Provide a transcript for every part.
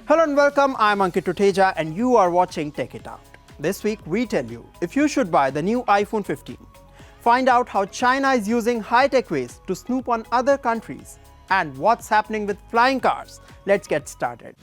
Hello and welcome, I'm Ankit Tuteja and you are watching Tech It Out. This week we tell you if you should buy the new iPhone 15. Find out how China is using high-tech ways to snoop on other countries and what's happening with flying cars. Let's get started.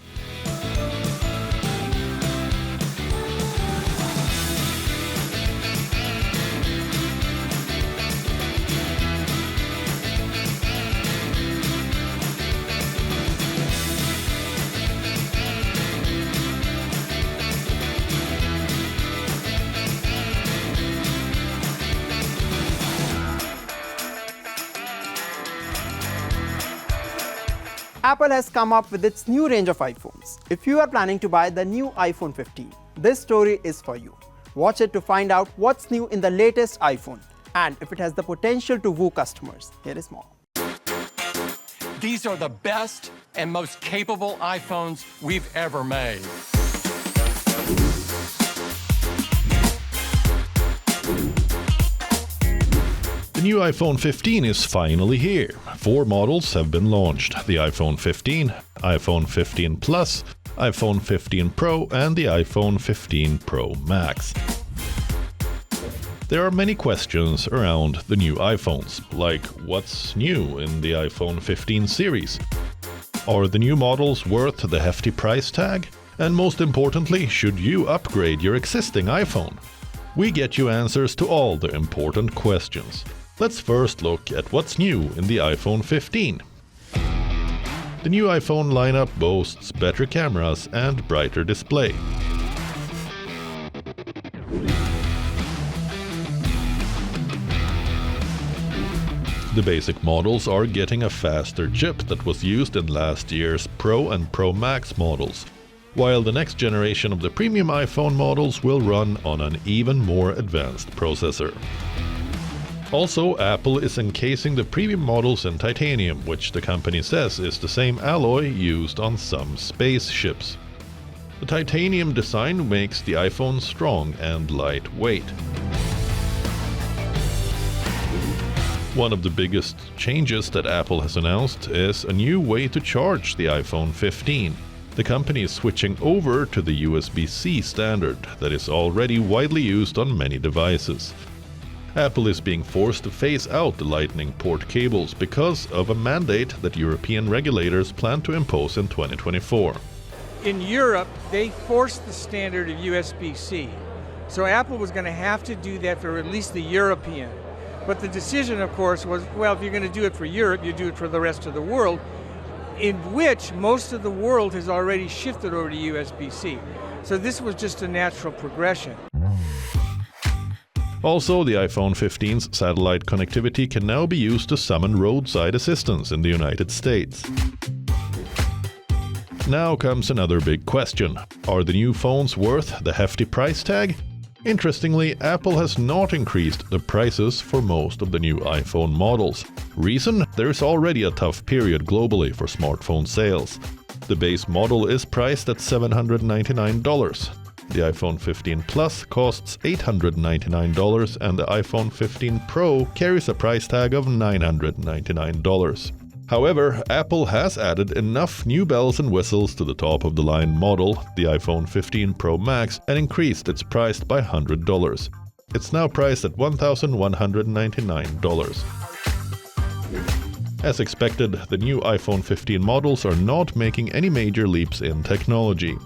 Apple has come up with its new range of iPhones. If you are planning to buy the new iPhone 15, this story is for you. Watch it to find out what's new in the latest iPhone and if it has the potential to woo customers. Here is more. These are the best and most capable iPhones we've ever made. The new iPhone 15 is finally here. 4 models have been launched: the iPhone 15, iPhone 15 Plus, iPhone 15 Pro, and the iPhone 15 Pro Max. There are many questions around the new iPhones, like what's new in the iPhone 15 series? Are the new models worth the hefty price tag? And most importantly, should you upgrade your existing iPhone? We get you answers to all the important questions. Let's first look at what's new in the iPhone 15. The new iPhone lineup boasts better cameras and brighter display. The basic models are getting a faster chip that was used in last year's Pro and Pro Max models, while the next generation of the premium iPhone models will run on an even more advanced processor. Also, Apple is encasing the premium models in titanium, which the company says is the same alloy used on some spaceships. The titanium design makes the iPhone strong and lightweight. One of the biggest changes that Apple has announced is a new way to charge the iPhone 15. The company is switching over to the USB-C standard that is already widely used on many devices. Apple is being forced to phase out the Lightning port cables because of a mandate that European regulators plan to impose in 2024. In Europe, they forced the standard of USB-C. So Apple was going to have to do that for at least the European. But the decision, of course, was, well, if you're going to do it for Europe, you do it for the rest of the world, in which most of the world has already shifted over to USB-C. So this was just a natural progression. Also, the iPhone 15's satellite connectivity can now be used to summon roadside assistance in the United States. Now comes another big question. Are the new phones worth the hefty price tag? Interestingly, Apple has not increased the prices for most of the new iPhone models. Reason? There's already a tough period globally for smartphone sales. The base model is priced at $799. The iPhone 15 Plus costs $899 and the iPhone 15 Pro carries a price tag of $999. However, Apple has added enough new bells and whistles to the top-of-the-line model, the iPhone 15 Pro Max, and increased its price by $100. It's now priced at $1,199. As expected, the new iPhone 15 models are not making any major leaps in technology.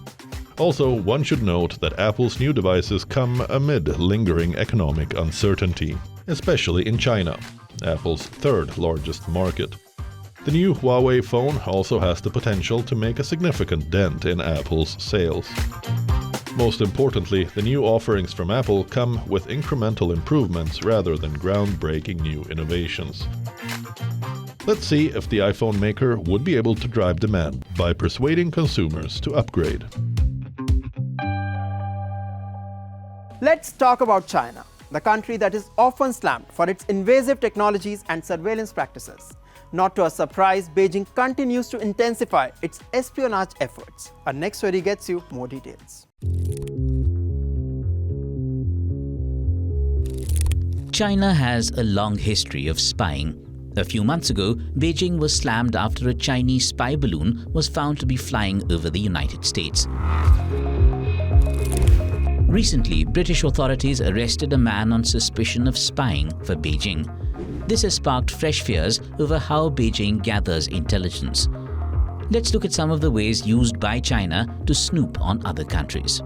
Also, one should note that Apple's new devices come amid lingering economic uncertainty, especially in China, Apple's third largest market. The new Huawei phone also has the potential to make a significant dent in Apple's sales. Most importantly, the new offerings from Apple come with incremental improvements rather than groundbreaking new innovations. Let's see if the iPhone maker would be able to drive demand by persuading consumers to upgrade. Let's talk about China, the country that is often slammed for its invasive technologies and surveillance practices. Not to our surprise, Beijing continues to intensify its espionage efforts. Our next story gets you more details. China has a long history of spying. A few months ago, Beijing was slammed after a Chinese spy balloon was found to be flying over the United States. Recently, British authorities arrested a man on suspicion of spying for Beijing. This has sparked fresh fears over how Beijing gathers intelligence. Let's look at some of the ways used by China to snoop on other countries.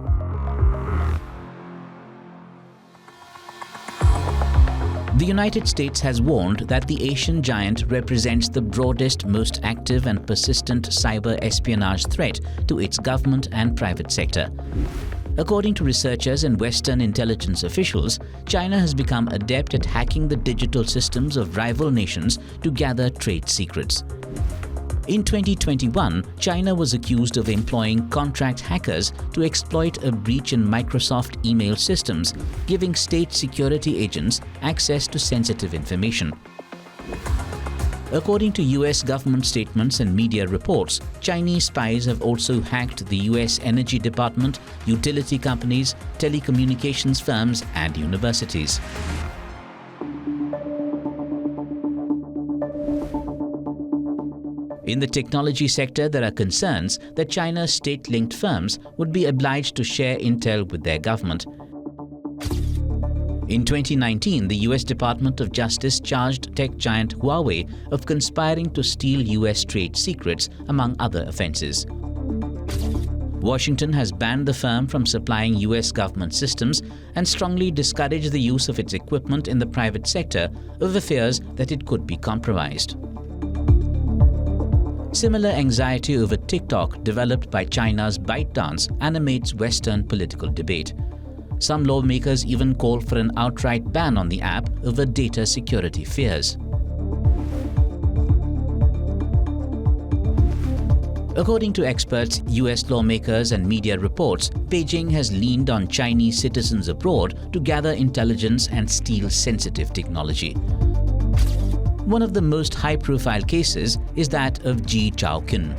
The United States has warned that the Asian giant represents the broadest, most active and persistent cyber espionage threat to its government and private sector. According to researchers and Western intelligence officials, China has become adept at hacking the digital systems of rival nations to gather trade secrets. In 2021, China was accused of employing contract hackers to exploit a breach in Microsoft email systems, giving state security agents access to sensitive information. According to US government statements and media reports, Chinese spies have also hacked the US Energy Department, utility companies, telecommunications firms, and universities. In the technology sector, there are concerns that China's state-linked firms would be obliged to share intel with their government. In 2019, the US Department of Justice charged tech giant Huawei of conspiring to steal US trade secrets, among other offenses. Washington has banned the firm from supplying US government systems and strongly discouraged the use of its equipment in the private sector over fears that it could be compromised. Similar anxiety over TikTok, developed by China's ByteDance, animates Western political debate. Some lawmakers even call for an outright ban on the app over data security fears. According to experts, US lawmakers and media reports, Beijing has leaned on Chinese citizens abroad to gather intelligence and steal sensitive technology. One of the most high-profile cases is that of Ji Chaoqun.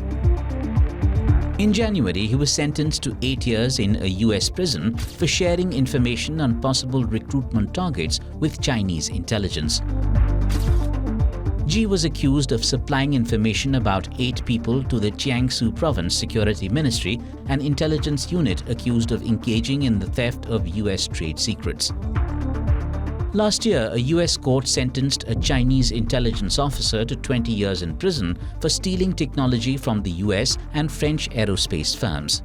In January, he was sentenced to 8 years in a US prison for sharing information on possible recruitment targets with Chinese intelligence. Ji was accused of supplying information about 8 people to the Jiangsu Province Security Ministry, an intelligence unit accused of engaging in the theft of US trade secrets. Last year, a US court sentenced a Chinese intelligence officer to 20 years in prison for stealing technology from the US and French aerospace firms.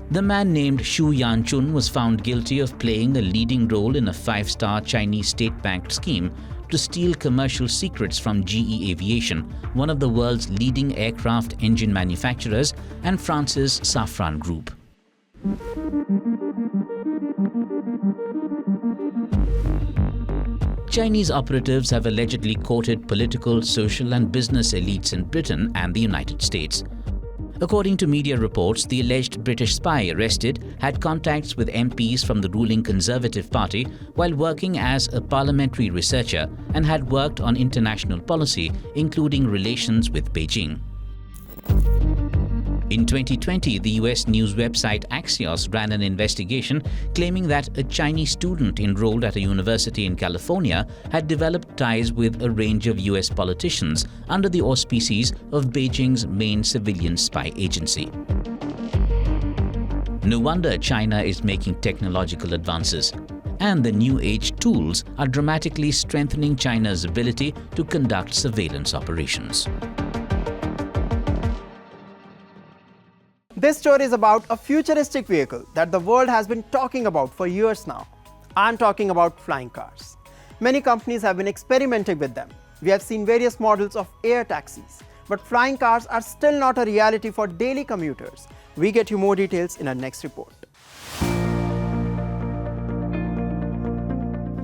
The man named Xu Yanchun was found guilty of playing a leading role in a 5-star Chinese state-backed scheme to steal commercial secrets from GE Aviation, one of the world's leading aircraft engine manufacturers, and France's Safran Group. Chinese operatives have allegedly courted political, social and business elites in Britain and the United States. According to media reports, the alleged British spy arrested had contacts with MPs from the ruling Conservative Party while working as a parliamentary researcher and had worked on international policy, including relations with Beijing. In 2020, the US news website Axios ran an investigation claiming that a Chinese student enrolled at a university in California had developed ties with a range of US politicians under the auspices of Beijing's main civilian spy agency. No wonder China is making technological advances. And the new age tools are dramatically strengthening China's ability to conduct surveillance operations. This story is about a futuristic vehicle that the world has been talking about for years now. I'm talking about flying cars. Many companies have been experimenting with them. We have seen various models of air taxis, but flying cars are still not a reality for daily commuters. We get you more details in our next report.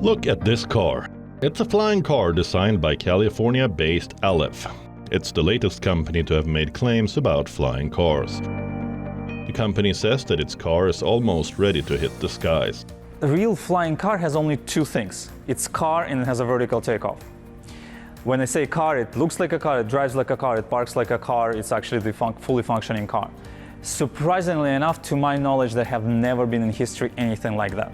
Look at this car. It's a flying car designed by California-based Aleph. It's the latest company to have made claims about flying cars. The company says that its car is almost ready to hit the skies. The real flying car has only 2 things. It's car and it has a vertical takeoff. When I say car, it looks like a car, it drives like a car, it parks like a car, it's actually the fully functioning car. Surprisingly enough, to my knowledge, there have never been in history anything like that.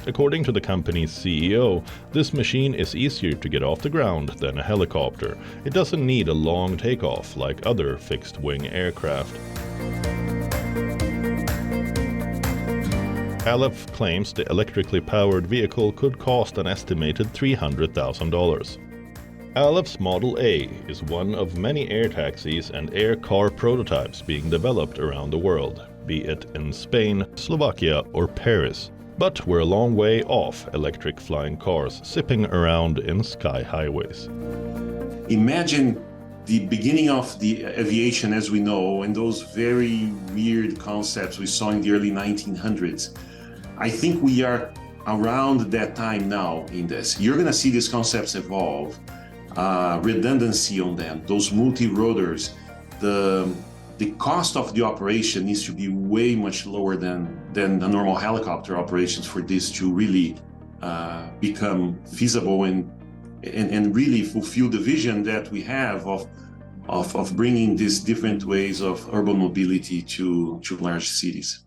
According to the company's CEO, this machine is easier to get off the ground than a helicopter. It doesn't need a long takeoff like other fixed-wing aircraft. Aleph claims the electrically powered vehicle could cost an estimated $300,000. Aleph's Model A is one of many air taxis and air car prototypes being developed around the world, be it in Spain, Slovakia or Paris. But we're a long way off electric flying cars zipping around in sky highways. Imagine the beginning of the aviation as we know and those very weird concepts we saw in the early 1900s. I think we are around that time now in this. You're going to see these concepts evolve, redundancy on them, those multi-rotors. The cost of the operation needs to be way much lower than the normal helicopter operations for this to really become feasible and really fulfill the vision that we have of bringing these different ways of urban mobility to large cities.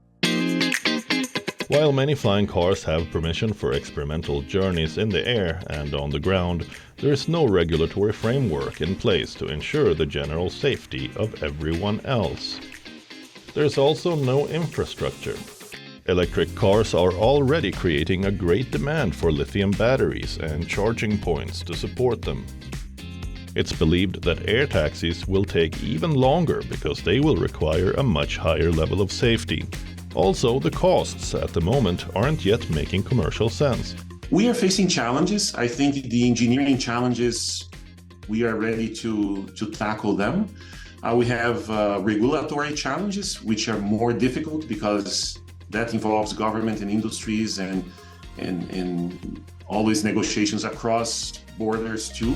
While many flying cars have permission for experimental journeys in the air and on the ground, there is no regulatory framework in place to ensure the general safety of everyone else. There's also no infrastructure. Electric cars are already creating a great demand for lithium batteries and charging points to support them. It's believed that air taxis will take even longer because they will require a much higher level of safety. Also, the costs at the moment aren't yet making commercial sense. We are facing challenges. I think the engineering challenges, we are ready to tackle them. We have regulatory challenges, which are more difficult because that involves government and industries and always negotiations across borders too.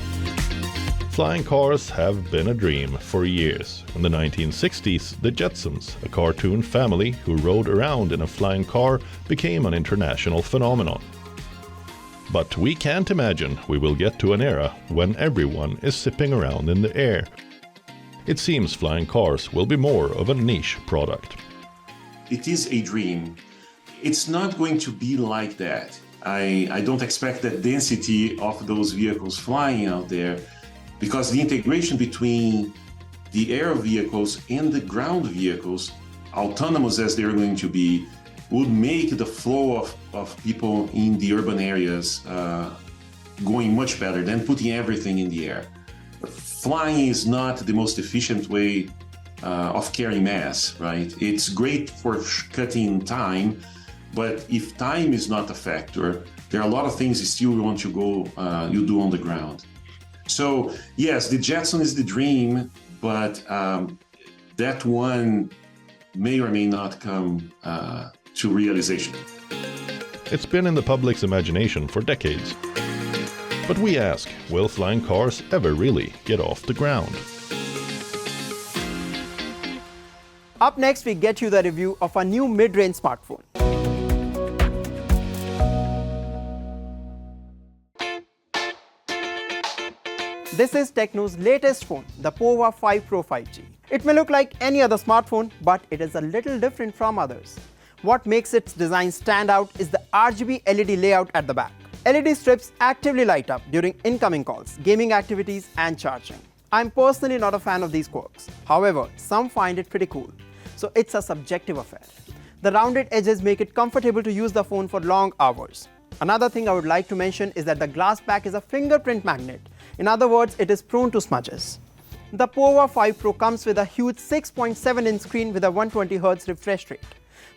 Flying cars have been a dream for years. In the 1960s, the Jetsons, a cartoon family who rode around in a flying car, became an international phenomenon. But we can't imagine we will get to an era when everyone is zipping around in the air. It seems flying cars will be more of a niche product. It is a dream. It's not going to be like that. I don't expect that density of those vehicles flying out there, because the integration between the air vehicles and the ground vehicles, autonomous as they're going to be, would make the flow of people in the urban areas going much better than putting everything in the air. Flying is not the most efficient way of carrying mass, right? It's great for cutting time, but if time is not a factor, there are a lot of things still you want to you do on the ground. So yes, the Jetson is the dream, but that one may or may not come to realization. It's been in the public's imagination for decades. But we ask, will flying cars ever really get off the ground? Up next, we get you the review of a new mid-range smartphone. This is Tecno's latest phone, the Pova 5 Pro 5G. It may look like any other smartphone, but it is a little different from others. What makes its design stand out is the RGB LED layout at the back. LED strips actively light up during incoming calls, gaming activities, and charging. I'm personally not a fan of these quirks. However, some find it pretty cool. So it's a subjective affair. The rounded edges make it comfortable to use the phone for long hours. Another thing I would like to mention is that the glass back is a fingerprint magnet. In other words, it is prone to smudges. The Pova 5 Pro comes with a huge 6.7-inch screen with a 120Hz refresh rate.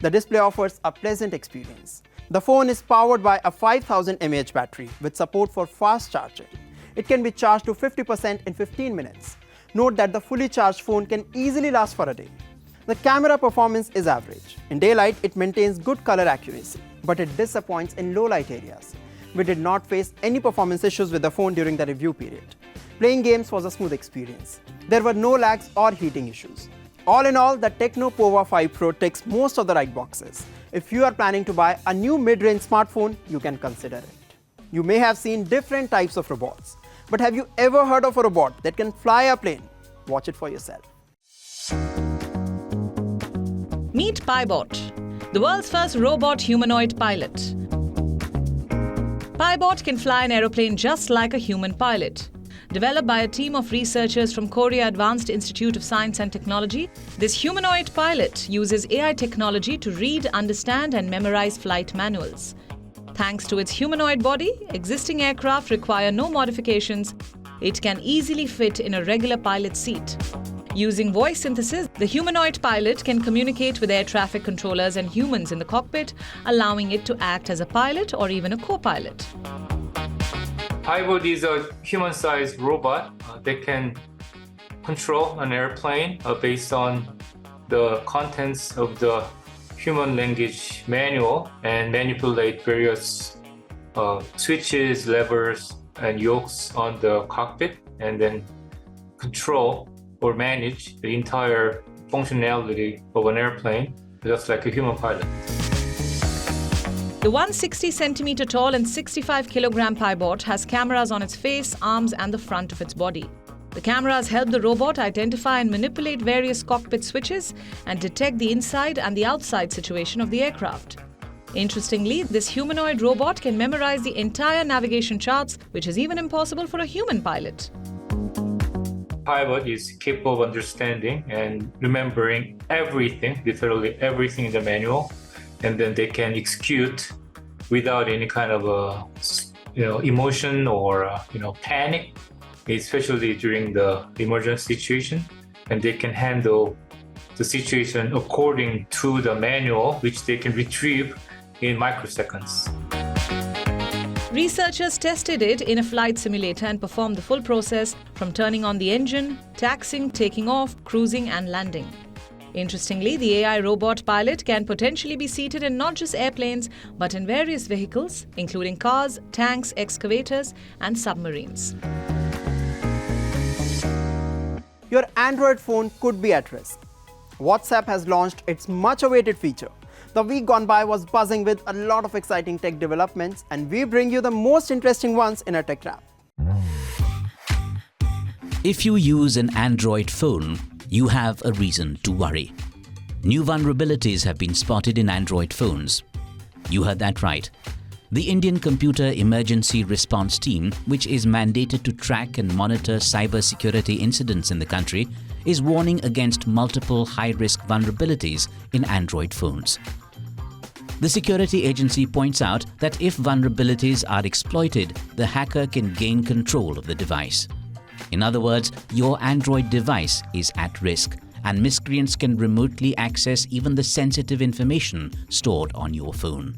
The display offers a pleasant experience. The phone is powered by a 5000 mAh battery with support for fast charging. It can be charged to 50% in 15 minutes. Note that the fully charged phone can easily last for a day. The camera performance is average. In daylight, it maintains good color accuracy, but it disappoints in low light areas. We did not face any performance issues with the phone during the review period. Playing games was a smooth experience. There were no lags or heating issues. All in all, the Tecno Pova 5 Pro ticks most of the right boxes. If you are planning to buy a new mid-range smartphone, you can consider it. You may have seen different types of robots, but have you ever heard of a robot that can fly a plane? Watch it for yourself. Meet Bybot, the world's first robot humanoid pilot. Bybot can fly an aeroplane just like a human pilot. Developed by a team of researchers from Korea Advanced Institute of Science and Technology, this humanoid pilot uses AI technology to read, understand, and memorize flight manuals. Thanks to its humanoid body, existing aircraft require no modifications. It can easily fit in a regular pilot seat. Using voice synthesis, the humanoid pilot can communicate with air traffic controllers and humans in the cockpit, allowing it to act as a pilot or even a co-pilot. Bybot is a human-sized robot that can control an airplane based on the contents of the human language manual and manipulate various switches, levers, and yokes on the cockpit, and then control or manage the entire functionality of an airplane, just like a human pilot. The 160 centimeter tall and 65 kilogram Bybot has cameras on its face, arms, and the front of its body. The cameras help the robot identify and manipulate various cockpit switches and detect the inside and the outside situation of the aircraft. Interestingly, this humanoid robot can memorize the entire navigation charts, which is even impossible for a human pilot. Bybot is capable of understanding and remembering everything, literally everything in the manual, and then they can execute without any kind of emotion or panic, especially during the emergency situation, and they can handle the situation according to the manual, which they can retrieve in microseconds. Researchers tested it in a flight simulator and performed the full process from turning on the engine, taxiing, taking off, cruising, and landing. Interestingly, the AI robot pilot can potentially be seated in not just airplanes, but in various vehicles, including cars, tanks, excavators, and submarines. Your Android phone could be at risk. WhatsApp has launched its much-awaited feature. The week gone by was buzzing with a lot of exciting tech developments, and we bring you the most interesting ones in a tech wrap. If you use an Android phone, you have a reason to worry. New vulnerabilities have been spotted in Android phones. You heard that right. The Indian Computer Emergency Response Team, which is mandated to track and monitor cybersecurity incidents in the country, is warning against multiple high-risk vulnerabilities in Android phones. The security agency points out that if vulnerabilities are exploited, the hacker can gain control of the device. In other words, your Android device is at risk, and miscreants can remotely access even the sensitive information stored on your phone.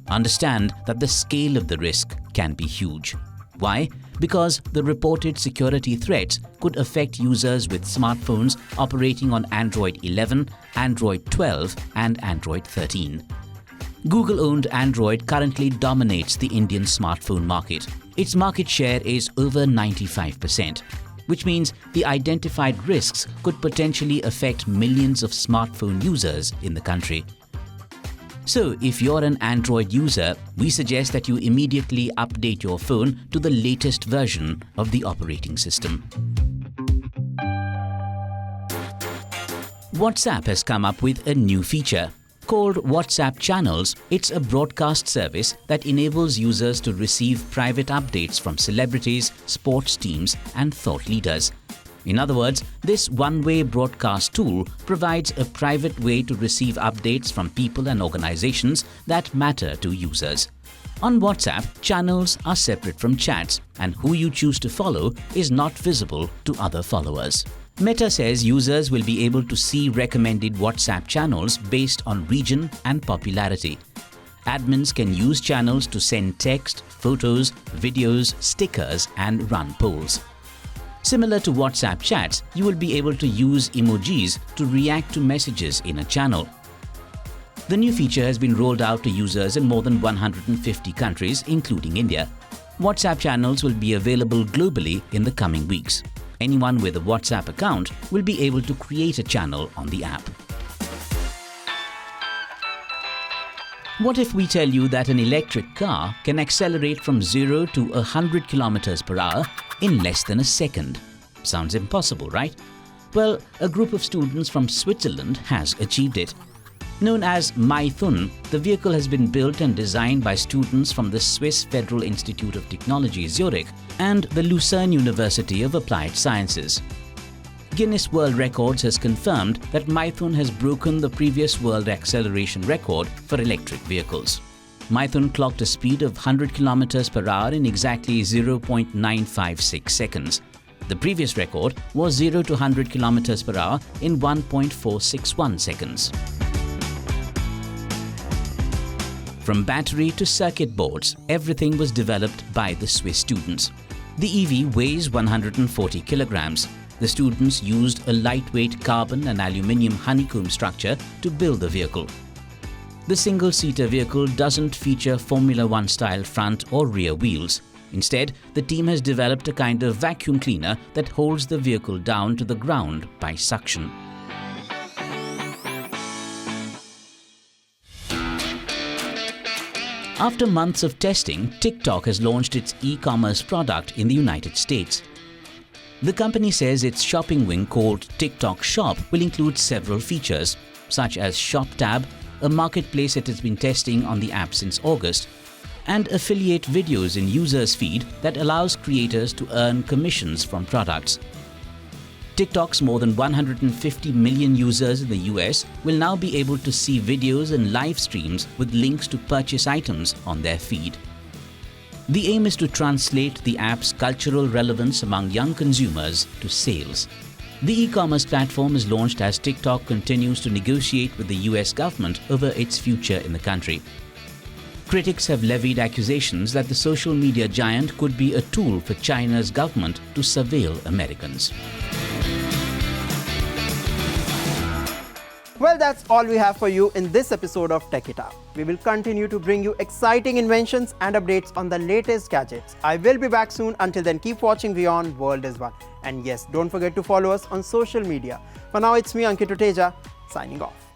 Understand that the scale of the risk can be huge. Why? Because the reported security threats could affect users with smartphones operating on Android 11, Android 12, and Android 13. Google-owned Android currently dominates the Indian smartphone market. Its market share is over 95%, which means the identified risks could potentially affect millions of smartphone users in the country. So, if you're an Android user, we suggest that you immediately update your phone to the latest version of the operating system. WhatsApp has come up with a new feature. Called WhatsApp Channels, it's a broadcast service that enables users to receive private updates from celebrities, sports teams, and thought leaders. In other words, this one-way broadcast tool provides a private way to receive updates from people and organizations that matter to users. On WhatsApp, channels are separate from chats, and who you choose to follow is not visible to other followers. Meta says users will be able to see recommended WhatsApp channels based on region and popularity. Admins can use channels to send text, photos, videos, stickers, and run polls. Similar to WhatsApp chats, you will be able to use emojis to react to messages in a channel. The new feature has been rolled out to users in more than 150 countries, including India. WhatsApp channels will be available globally in the coming weeks. Anyone with a WhatsApp account will be able to create a channel on the app. What if we tell you that an electric car can accelerate from 0 to 100 km per hour in less than a second? Sounds impossible, right? Well, a group of students from Switzerland has achieved it. Known as Mython, the vehicle has been built and designed by students from the Swiss Federal Institute of Technology Zurich and the Lucerne University of Applied Sciences. Guinness World Records has confirmed that Mython has broken the previous world acceleration record for electric vehicles. Mython clocked a speed of 100 km per hour in exactly 0.956 seconds. The previous record was 0 to 100 km per hour in 1.461 seconds. From battery to circuit boards, everything was developed by the Swiss students. The EV weighs 140 kilograms. The students used a lightweight carbon and aluminium honeycomb structure to build the vehicle. The single-seater vehicle doesn't feature Formula One style front or rear wheels. Instead, the team has developed a kind of vacuum cleaner that holds the vehicle down to the ground by suction. After months of testing, TikTok has launched its e-commerce product in the United States. The company says its shopping wing called TikTok Shop will include several features, such as Shop Tab, a marketplace it has been testing on the app since August, and affiliate videos in users' feed that allows creators to earn commissions from products. TikTok's more than 150 million users in the US will now be able to see videos and live streams with links to purchase items on their feed. The aim is to translate the app's cultural relevance among young consumers to sales. The e-commerce platform is launched as TikTok continues to negotiate with the US government over its future in the country. Critics have levied accusations that the social media giant could be a tool for China's government to surveil Americans. Well, that's all we have for you in this episode of Tech It Out. We will continue to bring you exciting inventions and updates on the latest gadgets. I will be back soon. Until then, keep watching WION World is One. And yes, don't forget to follow us on social media. For now, it's me, Ankit Tuteja, signing off.